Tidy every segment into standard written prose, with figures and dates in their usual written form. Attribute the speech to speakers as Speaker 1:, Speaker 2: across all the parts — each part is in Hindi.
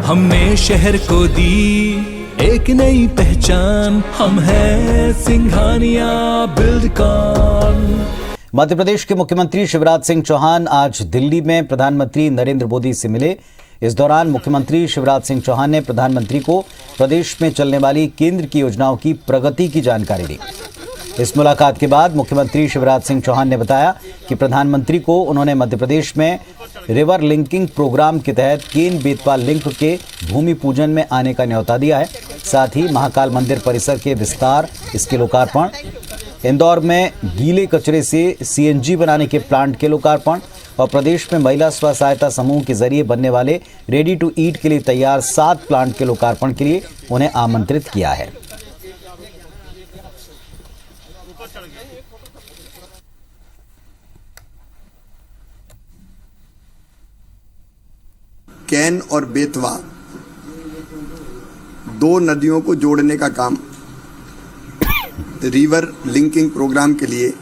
Speaker 1: हमने शहर को दी एक नई पहचान, हम हैं सिंघानिया बिल्डकॉन।
Speaker 2: मध्य प्रदेश के मुख्यमंत्री शिवराज सिंह चौहान आज दिल्ली में प्रधानमंत्री नरेंद्र मोदी से मिले। इस दौरान मुख्यमंत्री शिवराज सिंह चौहान ने प्रधानमंत्री को प्रदेश में चलने वाली केंद्र की योजनाओं की प्रगति की जानकारी दी। इस मुलाकात के बाद मुख्यमंत्री शिवराज सिंह चौहान ने बताया कि प्रधानमंत्री को उन्होंने मध्य प्रदेश में रिवर लिंकिंग प्रोग्राम के तहत केन बेतवा लिंक के भूमि पूजन में आने का न्योता दिया है। साथ ही महाकाल मंदिर परिसर के विस्तार, इसके लोकार्पण, इंदौर में गीले कचरे से सीएनजी बनाने के प्लांट के लोकार्पण और प्रदेश में महिला स्व सहायता समूह के जरिए बनने वाले रेडी टू ईट के लिए तैयार 7 प्लांट के लोकार्पण के लिए उन्हें आमंत्रित किया है।
Speaker 3: कैन और बेतवा 2 नदियों को जोड़ने का काम रिवर लिंकिंग प्रोग्राम के लिए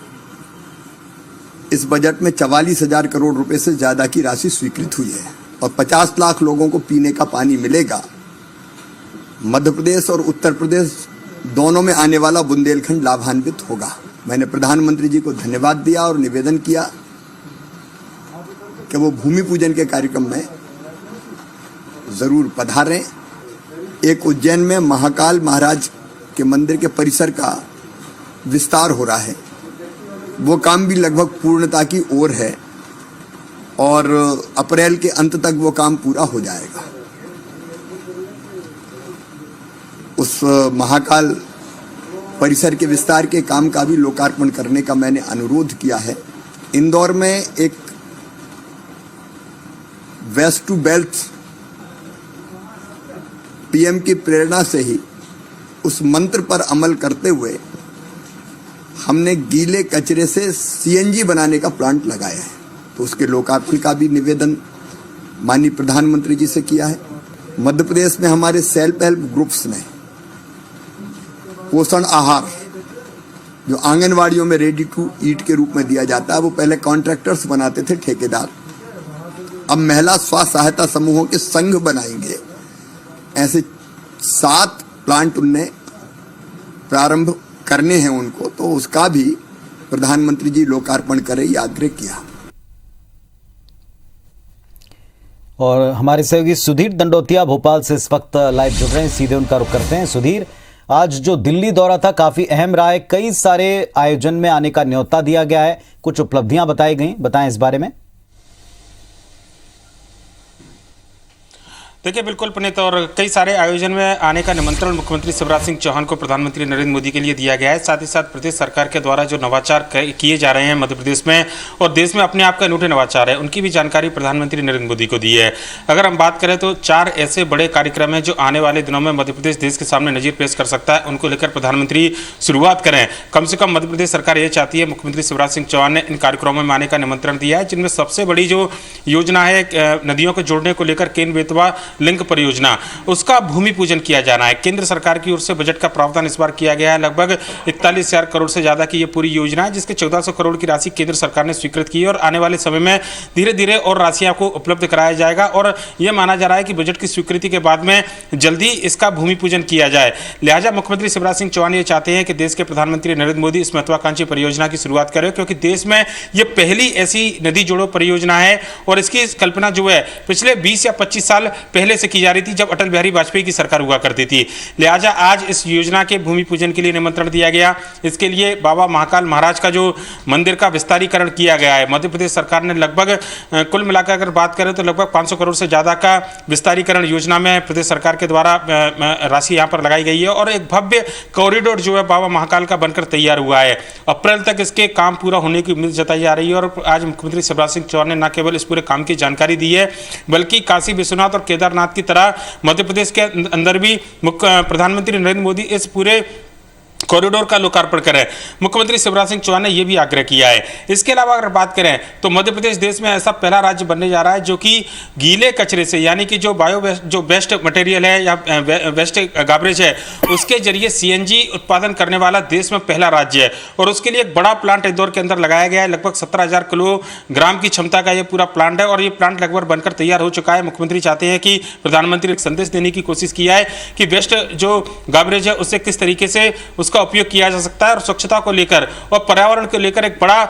Speaker 3: इस बजट में 44,000 करोड़ रुपए से ज्यादा की राशि स्वीकृत हुई है और 50 लाख लोगों को पीने का पानी मिलेगा। मध्य प्रदेश और उत्तर प्रदेश दोनों में आने वाला बुंदेलखंड लाभान्वित होगा। मैंने प्रधानमंत्री जी को धन्यवाद दिया और निवेदन किया कि वो भूमि पूजन के कार्यक्रम में जरूर पधारें। एक उज्जैन में महाकाल महाराज के मंदिर के परिसर का विस्तार हो रहा है, वो काम भी लगभग पूर्णता की ओर है और अप्रैल के अंत तक वो काम पूरा हो जाएगा। उस महाकाल परिसर के विस्तार के काम का भी लोकार्पण करने का मैंने अनुरोध किया है। इंदौर में एक वेस्ट टू बेल्ट पीएम की प्रेरणा से ही उस मंत्र पर अमल करते हुए हमने गीले कचरे से सीएनजी बनाने का प्लांट लगाया है, तो उसके लोकार्पण का भी निवेदन माननीय प्रधानमंत्री जी से किया है। मध्य प्रदेश में हमारे सेल्फ हेल्प ग्रुप्स ने पोषण आहार जो आंगनवाड़ियों में रेडी टू ईट के रूप में दिया जाता है, वो पहले कॉन्ट्रैक्टर्स बनाते थे, ठेकेदार, अब महिला स्व सहायता समूहों के संघ बनाएंगे। ऐसे 7 प्लांट उनने प्रारंभ करने हैं उनको, तो उसका भी प्रधानमंत्री जी लोकार्पण करें, ये आग्रह किया।
Speaker 2: और हमारे सहयोगी सुधीर दंडोतिया भोपाल से इस वक्त लाइव जुड़ रहे हैं, सीधे उनका रुख करते हैं। सुधीर, आज जो दिल्ली दौरा था काफी अहम रहा है, कई सारे आयोजन में आने का न्योता दिया गया है, कुछ उपलब्धियां बताई गई, बताएं इस बारे में।
Speaker 4: देखिए बिल्कुल पुनीत, और कई सारे आयोजन में आने का निमंत्रण मुख्यमंत्री शिवराज सिंह चौहान को प्रधानमंत्री नरेंद्र मोदी के लिए दिया गया है। साथ ही साथ प्रदेश सरकार के द्वारा जो नवाचार किए जा रहे हैं मध्य प्रदेश में और देश में अपने आप का अनूठे नवाचार है, उनकी भी जानकारी प्रधानमंत्री नरेंद्र मोदी को दी है। अगर हम बात करें तो 4 ऐसे बड़े कार्यक्रम हैं जो आने वाले दिनों में मध्य प्रदेश देश के सामने नजीर पेश कर सकता है, उनको लेकर प्रधानमंत्री शुरुआत करें। कम से कम मध्य प्रदेश सरकार ये चाहती है, मुख्यमंत्री शिवराज सिंह चौहान ने इन कार्यक्रमों में आने का निमंत्रण दिया है, जिनमें सबसे बड़ी जो योजना है नदियों को जोड़ने को लेकर केन बेतवा लिंक परियोजना, उसका भूमि पूजन किया जाना है। केंद्र सरकार की ओर से बजट का प्रावधान इस बार किया गया है, लगभग 41,000 करोड़ से ज्यादा की ये पूरी योजना है, जिसके 1400 करोड़ की राशि केंद्र सरकार ने स्वीकृत की है और आने वाले समय में धीरे धीरे और राशियां को उपलब्ध कराया जाएगा और यह माना जा रहा है कि बजट की स्वीकृति के बाद में जल्दी इसका भूमि पूजन किया जाए। लिहाजा मुख्यमंत्री शिवराज सिंह चौहान ये चाहते हैं कि देश के प्रधानमंत्री नरेंद्र मोदी इस महत्वाकांक्षी परियोजना की शुरुआत करें, क्योंकि देश में यह पहली ऐसी नदी जोड़ो परियोजना है और इसकी कल्पना जो है पिछले 20 या 25 साल पहले से की जा रही थी, जब अटल बिहारी वाजपेयी की सरकार हुआ करती थी। लिहाजा आज इस योजना के भूमि पूजन के लिए निमंत्रण दिया गया। इसके लिए बाबा महाकाल महाराज का जो मंदिर का विस्तारीकरण किया गया है, मध्य प्रदेश सरकार ने लगभग कुल मिलाकर अगर बात करें तो लगभग 500 करोड़ से ज्यादा का विस्तारीकरण योजना में प्रदेश सरकार के द्वारा राशि यहां पर लगाई गई है और एक भव्य कॉरिडोर जो है बाबा महाकाल का बनकर तैयार हुआ है। अप्रैल तक इसके काम पूरा होने की उम्मीद जताई जा रही है और आज मुख्यमंत्री शिवराज सिंह चौहान ने न केवल इस पूरे काम की जानकारी दी है, बल्कि काशी विश्वनाथ और केदारनाथ की तरह मध्य प्रदेश के अंदर भी प्रधानमंत्री नरेंद्र मोदी इस पूरे कॉरिडोर का लोकार्पण करें। मुख्यमंत्री शिवराज सिंह चौहान ने यह भी आग्रह किया है। इसके अलावा अगर बात करें तो मध्य प्रदेश देश में ऐसा पहला राज्य बनने जा रहा है जो कि गीले कचरे से, यानी कि जो जो वेस्ट मटेरियल है या वेस्ट गार्बेज है, उसके जरिए सीएनजी उत्पादन करने वाला देश में पहला राज्य है। और उसके लिए एक बड़ा प्लांट इंदौर के अंदर लगाया गया है। लगभग 17,000 किलोग्राम की क्षमता का यह पूरा प्लांट है और ये प्लांट लगभग बनकर तैयार हो चुका है। मुख्यमंत्री चाहते हैं कि प्रधानमंत्री एक संदेश देने की कोशिश किया है कि वेस्ट जो गार्बेज है उससे किस तरीके से उसका उपयोग किया जा सकता है और स्वच्छता को लेकर और पर्यावरण को लेकर एक बड़ा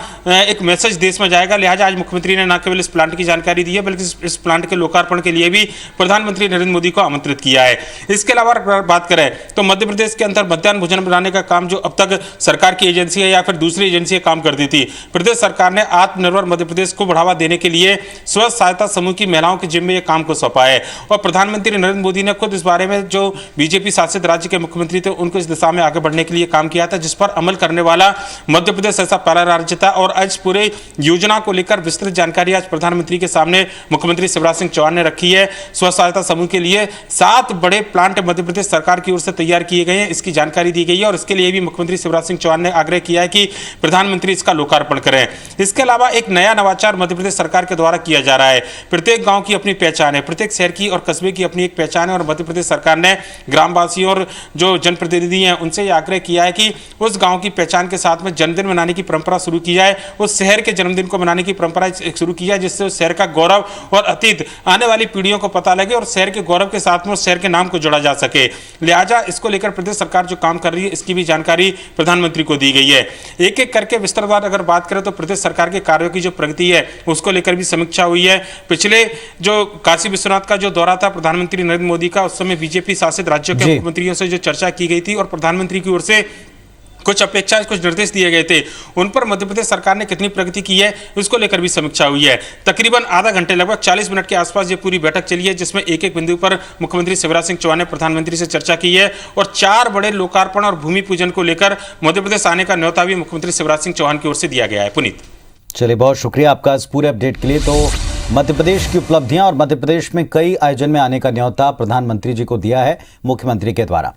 Speaker 4: एक मैसेज देश में जाएगा। लिहाजा आज मुख्यमंत्री ने न केवल इस प्लांट की जानकारी दी है बल्कि इस प्लांट के लोकार्पण के लिए भी प्रधानमंत्री नरेंद्र मोदी को आमंत्रित किया है। इसके अलावा अगर बात करें तो मध्य प्रदेश के अंदर मध्याह्न भोजन बनाने का काम जो अब तक सरकार की एजेंसी है या फिर दूसरी एजेंसी काम करती थी, प्रदेश सरकार ने आत्मनिर्भर मध्य प्रदेश को बढ़ावा देने के लिए स्व सहायता समूह की महिलाओं के जिम्मे यह काम को सौंपा है। और प्रधानमंत्री नरेंद्र मोदी ने खुद इस बारे में जो बीजेपी शासित राज्य के मुख्यमंत्री थे उनको इस दिशा में आगे बढ़ने के लिए काम किया था, जिस पर अमल करने वाला मध्य प्रदेश ऐसा पहला राज्य था। और आज पूरे योजना को लेकर विस्तृत जानकारी आज प्रधानमंत्री के सामने मुख्यमंत्री शिवराज सिंह चौहान ने रखी है। स्व सहायता समूह के लिए 7 बड़े प्लांट मध्य प्रदेश सरकार की ओर से तैयार किए गए हैं, इसकी जानकारी दी गई है। और इसके लिए भी मुख्यमंत्री शिवराज सिंह चौहान ने आग्रह किया है कि प्रधानमंत्री इसका लोकार्पण करें। इसके अलावा एक नया नवाचार मध्य प्रदेश सरकार के द्वारा किया जा रहा है। प्रत्येक गांव की अपनी पहचान है, प्रत्येक शहर की और कस्बे की अपनी एक पहचान है। और मध्य प्रदेश सरकार ने ग्रामवासियों और जो जनप्रतिनिधि हैं उनसे यह आग्रह किया है कि उस गांव की पहचान के साथ में जन्मदिन मनाने की परंपरा शुरू की जाए, उस शहर के जन्मदिन को मनाने की परंपरा शुरू की जाए, जिससे उस शहर का गौरव और अतीत आने वाली पीढ़ियों को पता लगे और शहर के गौरव के साथ में उस शहर के नाम को जोड़ा जा सके। लिहाजा इसको लेकर प्रदेश सरकार जो काम कर रही है इसकी भी जानकारी प्रधानमंत्री को दी गई है। एक एक करके विस्तारवार अगर बात करें तो प्रदेश सरकार के कार्यों की जो प्रगति है उसको लेकर भी समीक्षा हुई है। पिछले जो काशी विश्वनाथ का जो दौरा था प्रधानमंत्री नरेंद्र मोदी का, उस समय बीजेपी शासित राज्यों के मुख्यमंत्रियों से जो चर्चा की गई थी और प्रधानमंत्री की ओर से कुछ अपेक्षाएं, कुछ निर्देश दिए गए थे, उन पर मध्य प्रदेश सरकार ने कितनी प्रगति की है उसको लेकर भी समीक्षा हुई है। तकरीबन आधा घंटे लगभग 40 मिनट के आसपास ये पूरी बैठक चली है, जिसमें एक एक बिंदु पर मुख्यमंत्री शिवराज सिंह चौहान ने प्रधानमंत्री से चर्चा की है। और 4 बड़े लोकार्पण और भूमि पूजन को लेकर मध्य प्रदेश आने का न्योता भी मुख्यमंत्री शिवराज सिंह चौहान की ओर से दिया गया है। पुनीत,
Speaker 2: चलिए बहुत शुक्रिया आपका इस पूरे अपडेट के लिए। तो मध्य प्रदेश की उपलब्धियां और मध्य प्रदेश में कई आयोजन में आने का न्योता प्रधानमंत्री जी को दिया है मुख्यमंत्री के द्वारा।